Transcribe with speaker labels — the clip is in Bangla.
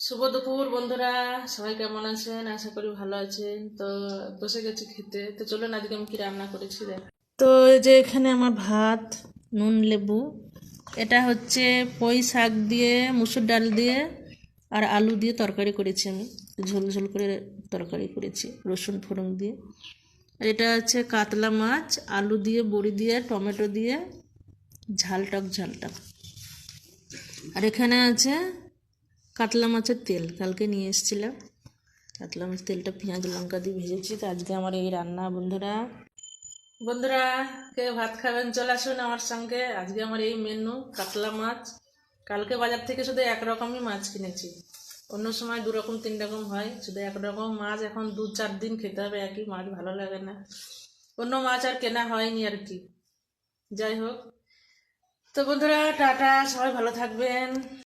Speaker 1: শুভ দুপুর বন্ধুরা, সবাই কেমন আছেন? আশা করি ভালো আছেন। তো বসে গেছি খেতে। তো চলুন আজকে আমি কি রান্না করেছি দেখ। তো এই যে এখানে আমার ভাত, নুন লেবু, এটা হচ্ছে পুঁই শাক দিয়ে, মুসুর ডাল দিয়ে আর আলু দিয়ে তরকারি করেছি আমি। ঝোল ঝোল করে তরকারি করেছি রসুন ফোড়ন দিয়ে। আর এটা হচ্ছে কাতলা মাছ, আলু দিয়ে, বড়ি দিয়ে, টমেটো দিয়ে, ঝালটক ঝালটক। আর এখানে আছে কাতলা মাছের তেল, কালকে নিয়ে এসেছিলাম। কাতলা মাছের তেলটা পেঁয়াজ লঙ্কা দিয়ে ভেজেছি। তো আজকে আমার এই রান্না বন্ধুরা। বন্ধুরা, কে ভাত খাবেন চলে আসুন আমার সঙ্গে। আজকে আমার এই মেনু কাতলা মাছ। কালকে বাজার থেকে শুধু একরকমই মাছ কিনেছি। অন্য সময় দু রকম তিন রকম হয়, শুধু একরকম মাছ এখন 2-4 দিন খেতে হবে একই মাছ, ভালো লাগে না। অন্য মাছ আর কেনা হয়নি আর কি। যাই হোক, তো বন্ধুরা টাটা, সবাই ভালো থাকবেন।